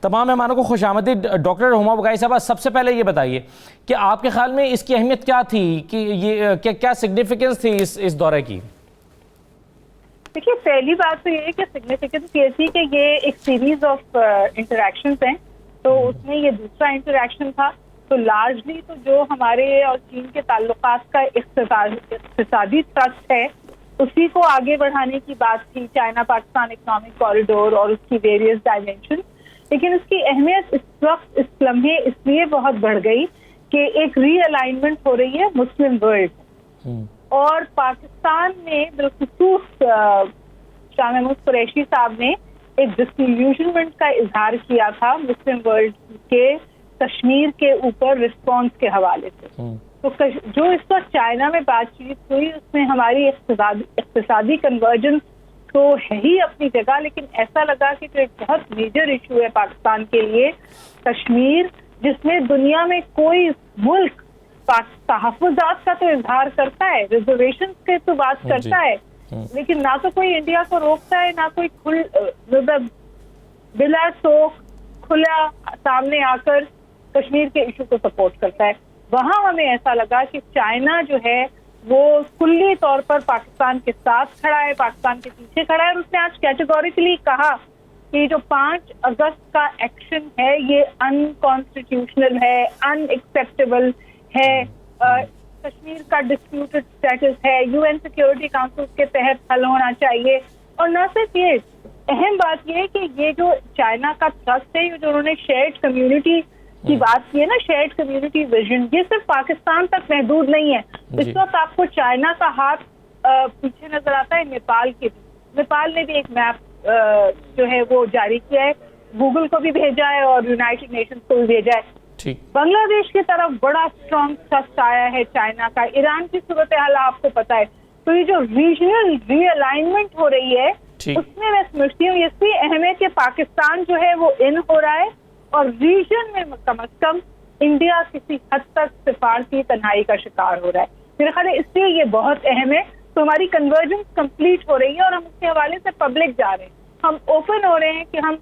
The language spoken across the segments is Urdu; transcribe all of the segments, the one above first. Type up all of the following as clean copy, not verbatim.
تمام مہمانوں کو خوش آمدید. ڈاکٹر ہما بگائی صاحبہ، سب سے پہلے یہ بتائیے کہ آپ کے خیال میں اس کی اہمیت کیا تھی، کہ یہ کیا سگنیفیکنس تھی اس دورے کی؟ دیکھیے، پہلی بات تو یہ ہے کہ سگنیفیکنس یہ تھی کہ یہ ایک سیریز آف انٹریکشنز ہیں، تو اس میں یہ دوسرا انٹریکشن تھا. تو لارجلی تو جو ہمارے اور چین کے تعلقات کا اقتصادی تھرسٹ ہے اسی کو آگے بڑھانے کی بات تھی، چائنا پاکستان اکنامک کوریڈور اور اس کی ویریس ڈائمینشن. لیکن اس کی اہمیت اس وقت اس لمحے اس لیے بہت بڑھ گئی کہ ایک ری الائنمنٹ ہو رہی ہے مسلم ورلڈ، اور پاکستان میں بالخصوص شاہ محمود قریشی صاحب نے ایک ڈسلیوژنمنٹ کا اظہار کیا تھا مسلم ورلڈ کے کشمیر کے اوپر رسپانس کے حوالے سے. تو جو اس وقت چائنا میں بات چیت ہوئی اس میں ہماری اقتصادی کنورجنس تو ہے ہی اپنی جگہ، لیکن ایسا لگا کہ جو ایک بہت میجر ایشو ہے پاکستان کے لیے کشمیر، جس میں دنیا میں کوئی ملک تحفظات کا تو اظہار کرتا ہے، ریزرویشن کے تو بات کرتا ہے، لیکن نہ تو کوئی انڈیا کو روکتا ہے، نہ کوئی بلا ٹوک کھلا سامنے آ کر کشمیر کے ایشو کو سپورٹ کرتا ہے. وہاں ہمیں ایسا لگا کہ چائنا جو ہے وہ کلی طور پر پاکستان کے ساتھ کھڑا ہے، پاکستان کے پیچھے کھڑا ہے، اور اس نے آج کیٹیگوریکلی کہا کہ جو 5 اگست کا ایکشن ہے یہ ان کانسٹیٹیوشنل ہے، ان ایکسیپٹیبل ہے، کشمیر کا ڈسپیوٹڈ اسٹیٹس ہے، UN سیکیورٹی کاؤنسل کے تحت حل ہونا چاہیے. اور نہ صرف یہ، اہم بات یہ ہے کہ یہ جو چائنا کا تھرسٹ ہے، جو انہوں نے شیئرڈ کمیونٹی کی بات کی ہے نا، شیئرڈ کمیونٹی ویژن، یہ صرف پاکستان تک محدود نہیں ہے. اس وقت آپ کو چائنا کا ہاتھ پیچھے نظر آتا ہے نیپال کے بھی. نیپال نے بھی ایک میپ جو ہے وہ جاری کیا ہے، گوگل کو بھی بھیجا ہے اور یونائٹڈ نیشنز کو بھی بھیجا ہے. بنگلہ دیش کی طرف بڑا اسٹرانگ تھرسٹ آیا ہے چائنا کا. ایران کی صورتحال آپ کو پتا ہے. تو یہ جو ریجنل ری الائنمنٹ ہو رہی ہے اس میں میں سمجھتی ہوں اس کی اہمیت کہ پاکستان جو ہے وہ ان ہو رہا ہے، اور ریجن میں کم از کم انڈیا کسی حد تک سفارتی تنہائی کا شکار ہو رہا ہے. میرے خیال ہے اس لیے یہ بہت اہم ہے. تو ہماری کنورجنس کمپلیٹ ہو رہی ہے اور ہم اس کے حوالے سے پبلک جا رہے ہیں، ہم اوپن ہو رہے ہیں کہ ہم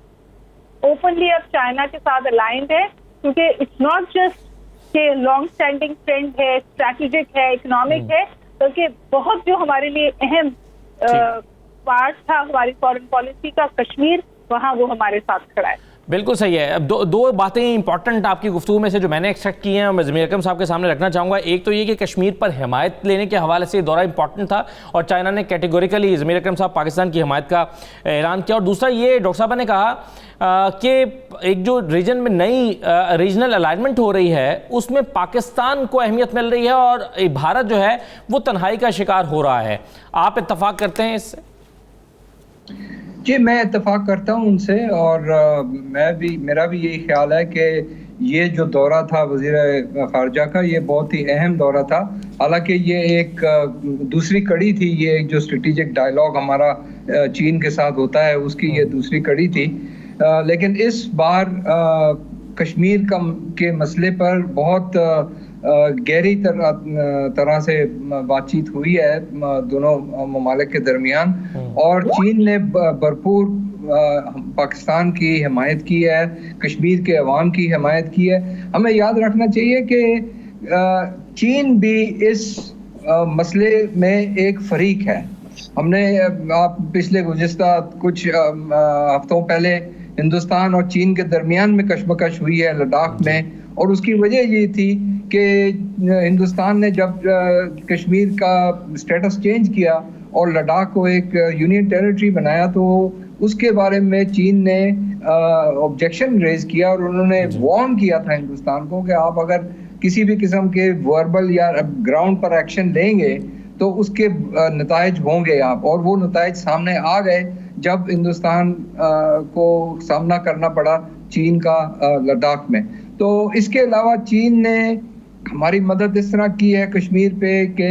اوپنلی اب چائنا کے ساتھ الائنڈ ہے، کیونکہ اٹس ناٹ جسٹ کہ لانگ اسٹینڈنگ فرینڈ ہے، اسٹریٹجک ہے، اکنامک ہے، بلکہ بہت جو ہمارے لیے اہم پارٹ تھا ہماری فارن پالیسی کا کشمیر، وہاں وہ ہمارے ساتھ کھڑا ہے. بالکل صحیح ہے. اب دو باتیں امپورٹنٹ آپ کی گفتگو میں سے جو میں نے ایکسٹریکٹ کی ہیں میں ضمیر اکرم صاحب کے سامنے رکھنا چاہوں گا. ایک تو یہ کہ کشمیر پر حمایت لینے کے حوالے سے یہ دورہ امپورٹنٹ تھا اور چائنا نے کیٹیگوریکلی ضمیر اکرم صاحب پاکستان کی حمایت کا اعلان کیا. اور دوسرا یہ ڈاکٹر صاحبہ نے کہا کہ ایک جو ریجن میں نئی ریجنل الائنمنٹ ہو رہی ہے اس میں پاکستان کو اہمیت مل رہی ہے اور بھارت جو ہے وہ تنہائی کا شکار ہو رہا ہے. آپ اتفاق کرتے ہیں اس سے؟ جی میں اتفاق کرتا ہوں ان سے، اور میرا بھی یہی خیال ہے کہ یہ جو دورہ تھا وزیر خارجہ کا یہ بہت ہی اہم دورہ تھا. حالانکہ یہ ایک دوسری کڑی تھی، یہ ایک جو اسٹریٹجک ڈائلاگ ہمارا چین کے ساتھ ہوتا ہے اس کی یہ دوسری کڑی تھی. لیکن اس بار کشمیر کے مسئلے پر بہت گہری طرح سے بات چیت ہوئی ہے دونوں ممالک کے درمیان، اور چین نے بھرپور پاکستان کی حمایت کی ہے، کشمیر کے عوام کی حمایت کی ہے. ہمیں یاد رکھنا چاہیے کہ چین بھی اس مسئلے میں ایک فریق ہے. ہم نے پچھلے گزشتہ کچھ ہفتوں پہلے ہندوستان اور چین کے درمیان میں کشمکش ہوئی ہے لداخ میں، اور اس کی وجہ یہ تھی کہ ہندوستان نے جب کشمیر کا سٹیٹس چینج کیا اور لداخ کو ایک یونین ٹیریٹری بنایا تو اس کے بارے میں چین نے آبجیکشن ریز کیا، اور انہوں نے وارن کیا تھا ہندوستان کو کہ آپ اگر کسی بھی قسم کے وربل یا گراؤنڈ پر ایکشن لیں گے تو اس کے نتائج ہوں گے آپ. اور وہ نتائج سامنے آ گئے جب ہندوستان کو سامنا کرنا پڑا چین کا لداخ میں. تو اس کے علاوہ چین نے ہماری مدد اس طرح کی ہے کشمیر پہ کہ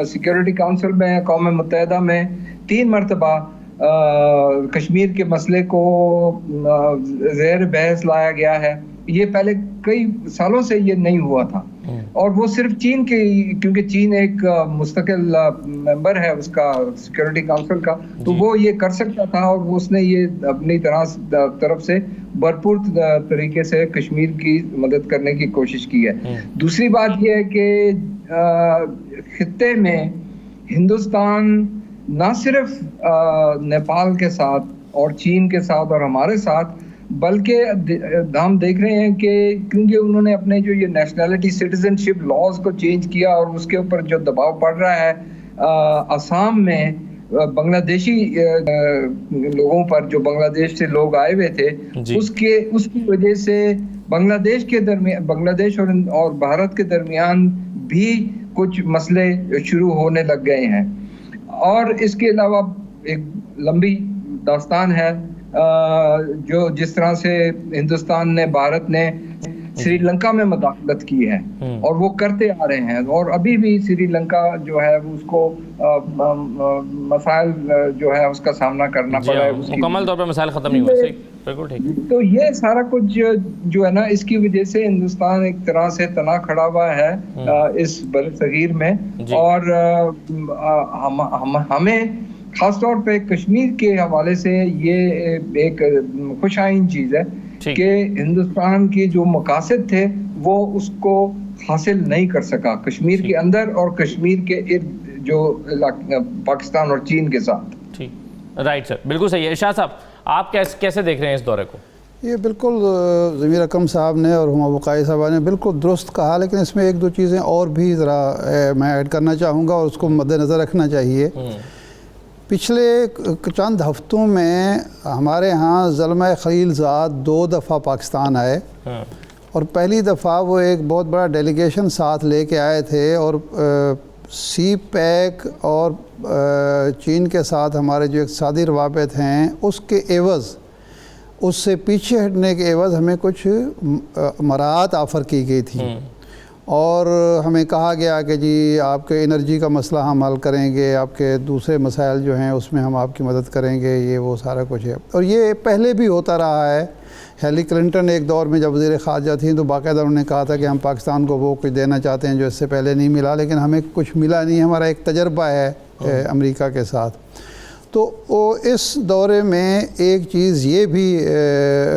سیکیورٹی کاؤنسل میں اقوام متحدہ میں 3 مرتبہ کشمیر کے مسئلے کو زیر بحث لایا گیا ہے. یہ پہلے کئی سالوں سے یہ نہیں ہوا تھا. اور وہ صرف چین کی، کیونکہ چین ایک مستقل ممبر ہے اس کا سیکورٹی کونسل کا، تو وہ یہ کر سکتا تھا، اور اس نے یہ اپنی طرف سے بھرپور طریقے سے کشمیر کی مدد کرنے کی کوشش کی ہے۔ دوسری بات یہ ہے کہ خطے میں ہندوستان نہ صرف نیپال کے ساتھ اور چین کے ساتھ اور ہمارے ساتھ، بلکہ ہم دیکھ رہے ہیں کہ کیونکہ انہوں نے اپنے جو یہ نیشنلٹی سٹیزن شپ لاز کو چینج کیا، اور اس کے اوپر جو دباؤ پڑ رہا ہے آسام میں بنگلہ دیشی لوگوں پر، جو بنگلہ دیش سے لوگ آئے ہوئے تھے، اس کی وجہ سے بنگلہ دیش کے درمیان، بنگلہ دیش اور بھارت کے درمیان بھی کچھ مسئلے شروع ہونے لگ گئے ہیں۔ اور اس کے علاوہ ایک لمبی داستان ہے جو جس طرح سے ہندوستان نے، بھارت نے سری لنکا میں مداخلت کی ہے، اور وہ کرتے آ رہے ہیں، اور ابھی بھی سری لنکا جو ہے اس کو مسائل جو ہے اس کا سامنا کرنا پڑا ہے، مکمل طور پر مسائل ختم نہیں ہوئے۔ بالکل ٹھیک۔ تو یہ سارا کچھ جو ہے نا، اس کی وجہ سے ہندوستان ایک طرح سے تنا کھڑا ہوا ہے اس برصغیر میں، اور ہمیں خاص طور پہ کشمیر کے حوالے سے یہ ایک خوش آئند چیز ہے کہ ہندوستان کی جو مقاصد تھے وہ اس کو حاصل نہیں کر سکا کشمیر کے اندر اور کشمیر کے ارد جو پاکستان اور چین کے ساتھ۔ ٹھیک، رائٹ سر، بالکل صحیح ہے۔ شاہ صاحب، آپ کیسے دیکھ رہے ہیں اس دورے کو؟ یہ بالکل ضمیر اکرم صاحب نے اور ہما بقائی صاحبہ نے بالکل درست کہا، لیکن اس میں ایک دو چیزیں اور بھی ذرا میں ایڈ کرنا چاہوں گا، اور اس کو مد نظر رکھنا چاہیے۔ پچھلے چند ہفتوں میں ہمارے ہاں زلمہ خلیل زاد 2 دفعہ پاکستان آئے، اور پہلی دفعہ وہ ایک بہت بڑا ڈیلیگیشن ساتھ لے کے آئے تھے، اور سی پیک اور چین کے ساتھ ہمارے جو اقتصادی روابط ہیں اس کے عوض، اس سے پیچھے ہٹنے کے عوض ہمیں کچھ مراعات آفر کی گئی تھی، اور ہمیں کہا گیا کہ جی آپ کے انرجی کا مسئلہ ہم حل کریں گے، آپ کے دوسرے مسائل جو ہیں اس میں ہم آپ کی مدد کریں گے، یہ وہ سارا کچھ ہے۔ اور یہ پہلے بھی ہوتا رہا ہے۔ ہیلی کلنٹن ایک دور میں جب وزیر خارجہ تھیں تو باقاعدہ انہوں نے کہا تھا کہ ہم پاکستان کو وہ کچھ دینا چاہتے ہیں جو اس سے پہلے نہیں ملا، لیکن ہمیں کچھ ملا نہیں۔ ہمارا ایک تجربہ ہے امریکہ کے ساتھ۔ تو اس دورے میں ایک چیز یہ بھی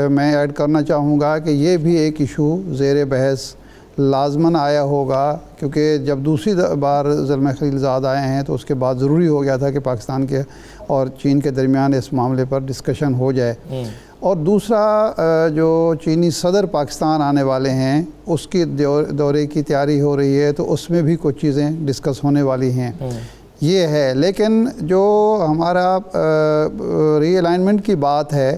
میں ایڈ کرنا چاہوں گا کہ یہ بھی ایک ایشو زیر بحث لازماً آیا ہوگا، کیونکہ جب دوسری بار زلمہ خلیل زاد آئے ہیں تو اس کے بعد ضروری ہو گیا تھا کہ پاکستان کے اور چین کے درمیان اس معاملے پر ڈسکشن ہو جائے۔ اور دوسرا، جو چینی صدر پاکستان آنے والے ہیں اس کی دورے کی تیاری ہو رہی ہے، تو اس میں بھی کچھ چیزیں ڈسکس ہونے والی ہیں، یہ ہے۔ لیکن جو ہمارا ری الائنمنٹ کی بات ہے،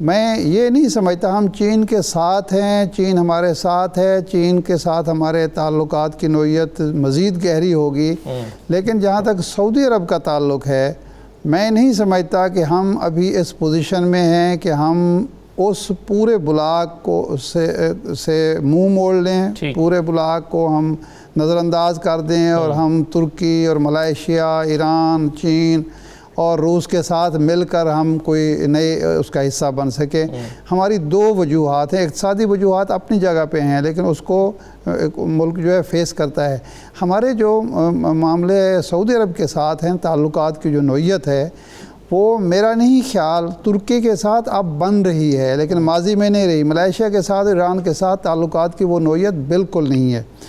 میں یہ نہیں سمجھتا ہم چین کے ساتھ ہیں، چین ہمارے ساتھ ہے، چین کے ساتھ ہمارے تعلقات کی نوعیت مزید گہری ہوگی، لیکن جہاں تک سعودی عرب کا تعلق ہے، میں نہیں سمجھتا کہ ہم ابھی اس پوزیشن میں ہیں کہ ہم اس پورے بلاک کو سے منہ موڑ لیں، پورے بلاک کو ہم نظر انداز کر دیں، اور ہم ترکی اور ملائیشیا، ایران، چین اور روس کے ساتھ مل کر ہم کوئی نئے اس کا حصہ بن سکے۔ ہماری 2 وجوہات ہیں۔ اقتصادی وجوہات اپنی جگہ پہ ہیں، لیکن اس کو ملک جو ہے فیس کرتا ہے۔ ہمارے جو معاملے سعودی عرب کے ساتھ ہیں، تعلقات کی جو نوعیت ہے، وہ میرا نہیں خیال ترکی کے ساتھ اب بن رہی ہے، لیکن ماضی میں نہیں رہی۔ ملائیشیا کے ساتھ، ایران کے ساتھ تعلقات کی وہ نوعیت بالکل نہیں ہے۔